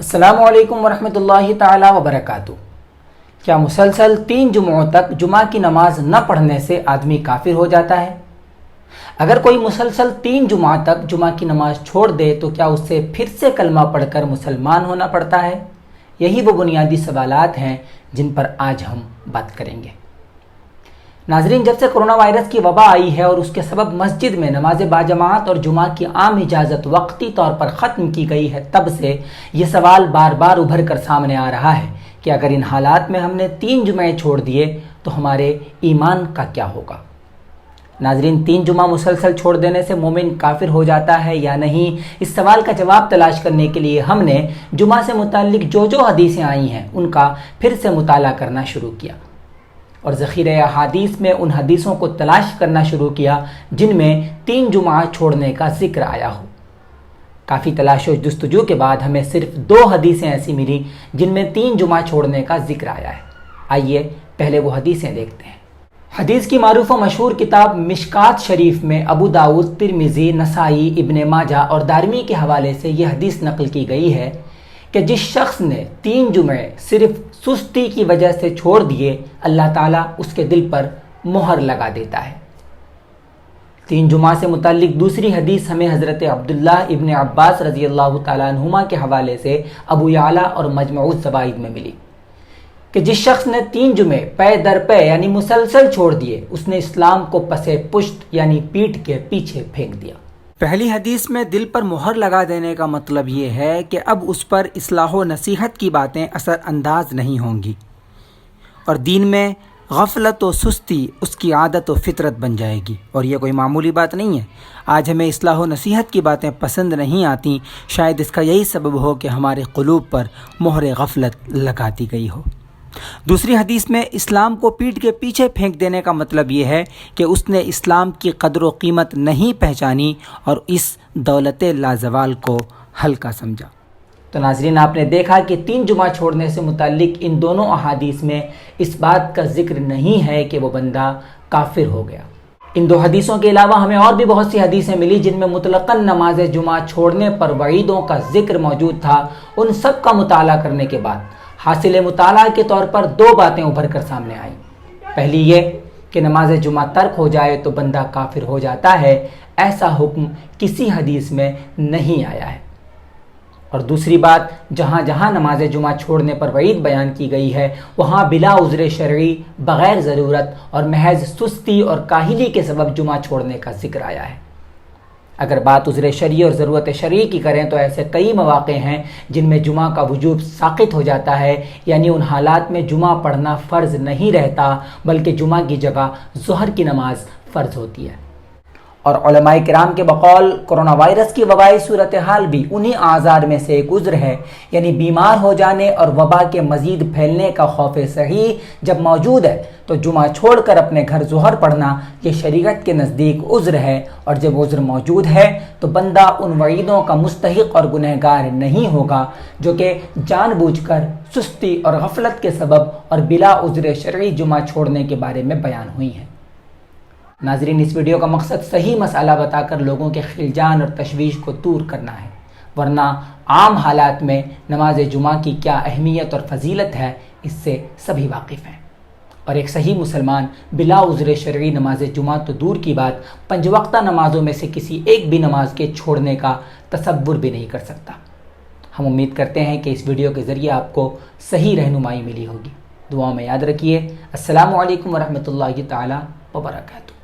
السلام علیکم ورحمۃ اللہ تعالی وبرکاتہ۔ کیا مسلسل 3 جمعوں تک جمعہ کی نماز نہ پڑھنے سے آدمی کافر ہو جاتا ہے؟ اگر کوئی مسلسل 3 جمعہ تک جمعہ کی نماز چھوڑ دے تو کیا اس سے پھر سے کلمہ پڑھ کر مسلمان ہونا پڑتا ہے؟ یہی وہ بنیادی سوالات ہیں جن پر آج ہم بات کریں گے۔ ناظرین، جب سے کرونا وائرس کی وبا آئی ہے اور اس کے سبب مسجد میں نماز باجماعت اور جمعہ کی عام اجازت وقتی طور پر ختم کی گئی ہے، تب سے یہ سوال بار بار ابھر کر سامنے آ رہا ہے کہ اگر ان حالات میں ہم نے 3 جمعے چھوڑ دیے تو ہمارے ایمان کا کیا ہوگا؟ ناظرین، 3 جمعہ مسلسل چھوڑ دینے سے مومن کافر ہو جاتا ہے یا نہیں؟ اس سوال کا جواب تلاش کرنے کے لیے ہم نے جمعہ سے متعلق جو حدیثیں آئی ہیں ان کا پھر سے مطالعہ کرنا شروع کیا اور ذخیرہ احادیث میں ان حدیثوں کو تلاش کرنا شروع کیا جن میں 3 جمعہ چھوڑنے کا ذکر آیا ہو۔ کافی تلاش و جستجو کے بعد ہمیں صرف 2 حدیثیں ایسی ملی جن میں 3 جمعہ چھوڑنے کا ذکر آیا ہے۔ آئیے پہلے وہ حدیثیں دیکھتے ہیں۔ حدیث کی معروف و مشہور کتاب مشکات شریف میں ابو داؤد، ترمذی، نسائی، ابن ماجہ اور دارمی کے حوالے سے یہ حدیث نقل کی گئی ہے کہ جس شخص نے 3 جمعے صرف سستی کی وجہ سے چھوڑ دیے، اللہ تعالیٰ اس کے دل پر مہر لگا دیتا ہے۔ 3 جمعہ سے متعلق دوسری حدیث ہمیں حضرت عبداللہ ابن عباس رضی اللہ تعالیٰ عنہما کے حوالے سے ابو یعلا اور مجمع الزوائد میں ملی کہ جس شخص نے 3 جمعے پے در پے یعنی مسلسل چھوڑ دیے، اس نے اسلام کو پسے پشت یعنی پیٹھ کے پیچھے پھینک دیا۔ پہلی حدیث میں دل پر مہر لگا دینے کا مطلب یہ ہے کہ اب اس پر اصلاح و نصیحت کی باتیں اثر انداز نہیں ہوں گی اور دین میں غفلت و سستی اس کی عادت و فطرت بن جائے گی، اور یہ کوئی معمولی بات نہیں ہے۔ آج ہمیں اصلاح و نصیحت کی باتیں پسند نہیں آتی، شاید اس کا یہی سبب ہو کہ ہمارے قلوب پر مہر غفلت لگا دی گئی ہو۔ دوسری حدیث میں اسلام کو پیٹھ کے پیچھے پھینک دینے کا مطلب یہ ہے کہ اس نے اسلام کی قدر و قیمت نہیں پہچانی اور اس دولت لازوال کو ہلکا سمجھا۔ تو ناظرین، آپ نے دیکھا کہ 3 جمعہ چھوڑنے سے متعلق ان دونوں احادیث میں اس بات کا ذکر نہیں ہے کہ وہ بندہ کافر ہو گیا۔ ان 2 حدیثوں کے علاوہ ہمیں اور بھی بہت سی حدیثیں ملی جن میں مطلقاً نماز جمعہ چھوڑنے پر وعیدوں کا ذکر موجود تھا۔ ان سب کا مطالعہ کرنے کے بعد حاصل مطالعہ کے طور پر 2 باتیں ابھر کر سامنے آئیں۔ پہلی یہ کہ نماز جمعہ ترک ہو جائے تو بندہ کافر ہو جاتا ہے، ایسا حکم کسی حدیث میں نہیں آیا ہے۔ اور دوسری بات، جہاں جہاں نماز جمعہ چھوڑنے پر وعید بیان کی گئی ہے وہاں بلا عذر شرعی، بغیر ضرورت اور محض سستی اور کاہلی کے سبب جمعہ چھوڑنے کا ذکر آیا ہے۔ اگر بات عذر شرعی اور ضرورت شرعی کی کریں تو ایسے کئی مواقع ہیں جن میں جمعہ کا وجوب ساقط ہو جاتا ہے، یعنی ان حالات میں جمعہ پڑھنا فرض نہیں رہتا بلکہ جمعہ کی جگہ ظہر کی نماز فرض ہوتی ہے۔ اور علماء کرام کے بقول کرونا وائرس کی وبائی صورتحال بھی انہی اعذار میں سے ایک عذر ہے، یعنی بیمار ہو جانے اور وبا کے مزید پھیلنے کا خوف صحیح جب موجود ہے تو جمعہ چھوڑ کر اپنے گھر ظہر پڑھنا یہ شریعت کے نزدیک عذر ہے، اور جب عذر موجود ہے تو بندہ ان وعیدوں کا مستحق اور گنہگار نہیں ہوگا جو کہ جان بوجھ کر سستی اور غفلت کے سبب اور بلا عذر شرعی جمعہ چھوڑنے کے بارے میں بیان ہوئی ہیں۔ ناظرین، اس ویڈیو کا مقصد صحیح مسئلہ بتا کر لوگوں کے خلجان اور تشویش کو دور کرنا ہے، ورنہ عام حالات میں نماز جمعہ کی کیا اہمیت اور فضیلت ہے اس سے سبھی واقف ہیں، اور ایک صحیح مسلمان بلا عذر شرعی نماز جمعہ تو دور کی بات 5 وقتہ نمازوں میں سے کسی ایک بھی نماز کے چھوڑنے کا تصور بھی نہیں کر سکتا۔ ہم امید کرتے ہیں کہ اس ویڈیو کے ذریعے آپ کو صحیح رہنمائی ملی ہوگی۔ دعاؤں میں یاد رکھیے۔ السلام علیکم ورحمۃ اللہ تعالی وبرکاتہ۔